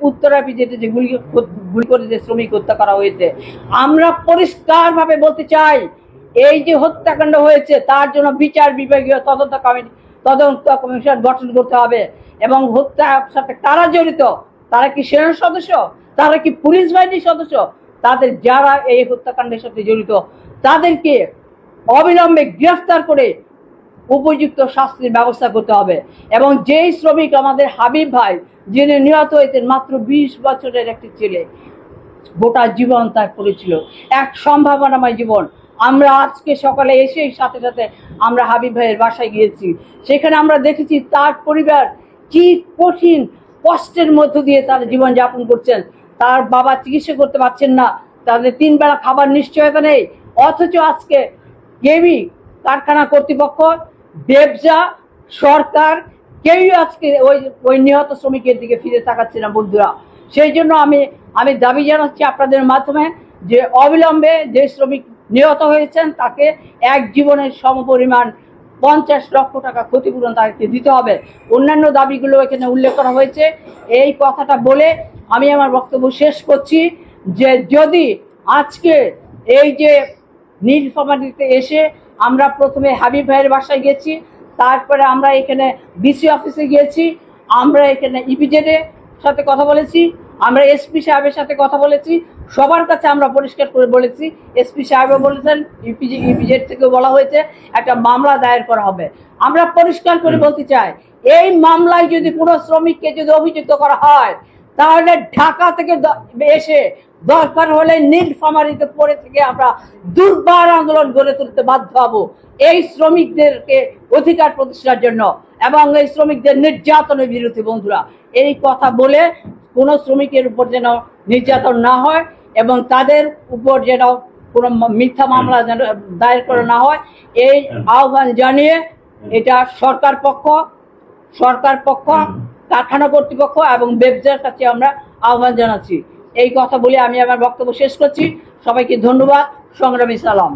উত্তরা পিজেতে যে গুলি করে যে শ্রমিক হত্যা করা হয়েছে, আমরা পরিষ্কারভাবে বলতে চাই এই যে হত্যাকাণ্ড হয়েছে তার জন্য বিচার বিভাগীয় তদন্ত কমিশন গঠন করতে হবে এবং হত্যার সাথে কারা জড়িত, তারা কি সেনা সদস্য, তারা কি পুলিশ বাহিনীর সদস্য, তাদের যারা এই হত্যাকাণ্ডের সাথে জড়িত তাদেরকে অবিলম্বে গ্রেফতার করে উপযুক্ত শাস্তির ব্যবস্থা করতে হবে। এবং যেই শ্রমিক আমাদের হাবিব ভাই যিনি নিহত হয়েছেন, মাত্র 20 বছরের একটি ছেলে, গোটা জীবন তার করেছিল এক সম্ভাবনাময় জীবন। আমরা আজকে সকালে এসেই সাথে সাথে আমরা হাবিব ভাইয়ের বাসায় গিয়েছি, সেখানে আমরা দেখেছি তার পরিবার কি কঠিন কষ্টের মধ্য দিয়ে তারা জীবনযাপন করছেন। তার বাবা চিকিৎসা করতে পারছেন না, তাদের 3 বেলা খাবার নিশ্চয়তা নেই, অথচ আজকে কেউই কারখানা কর্তৃপক্ষ, ব্যবসা, সরকার কেউই আজকে ওই নিহত শ্রমিকের দিকে ফিরে তাকাচ্ছে না বন্ধুরা। সেই জন্য আমি দাবি জানাচ্ছি আপনাদের মাধ্যমে যে অবিলম্বে যে শ্রমিক নিহত হয়েছেন তাকে এক জীবনের সমপরিমাণ 50 লক্ষ টাকা ক্ষতিপূরণ তাকে দিতে হবে। অন্যান্য দাবিগুলো এখানে উল্লেখ করা হয়েছে। এই কথাটা বলে আমি আমার বক্তব্য শেষ করছি যে যদি আজকে এই যে নীলফামারীতে এসে আমরা প্রথমে হাবিব ভাইয়ের বাসায় গেছি, তারপরে আমরা এখানে ডিসি অফিসে গিয়েছি, আমরা এখানে ইপিজেডের সাথে কথা বলেছি, আমরা এসপি সাহেবের সাথে কথা বলেছি, সবার কাছে আমরা পরিষ্কার করে বলেছি। এসপি সাহেবও বলেছেন, ইপিজেড থেকেও বলা হয়েছে একটা মামলা দায়ের করা হবে। আমরা পরিষ্কার করে বলতে চাই এই মামলায় যদি কোনো শ্রমিককে যদি অভিযুক্ত করা হয় তাহলে ঢাকা থেকে এসে দরকার হলে নীলফামারীতে পড়ে থেকে আমরা দুর্বার আন্দোলন গড়ে তুলতে বাধ্য হব এই শ্রমিকদেরকে অধিকার প্রতিষ্ঠার জন্য এবং এই শ্রমিকদের নির্যাতনের বিরুদ্ধে। বন্ধুরা, এই কথা বলে কোনো শ্রমিকের উপর যেন নির্যাতন না হয় এবং তাদের উপর যেন কোনো মিথ্যা মামলা যেন দায়ের করা না হয়, এই আহ্বান জানিয়ে এটা সরকার পক্ষ, কারখানা কর্তৃপক্ষ এবং ব্যবসার কাছে আমরা আহ্বান জানাচ্ছি। এই কথা বলে আমি আমার বক্তব্য শেষ করছি। সবাইকে ধন্যবাদ। সংগ্রামী সালাম।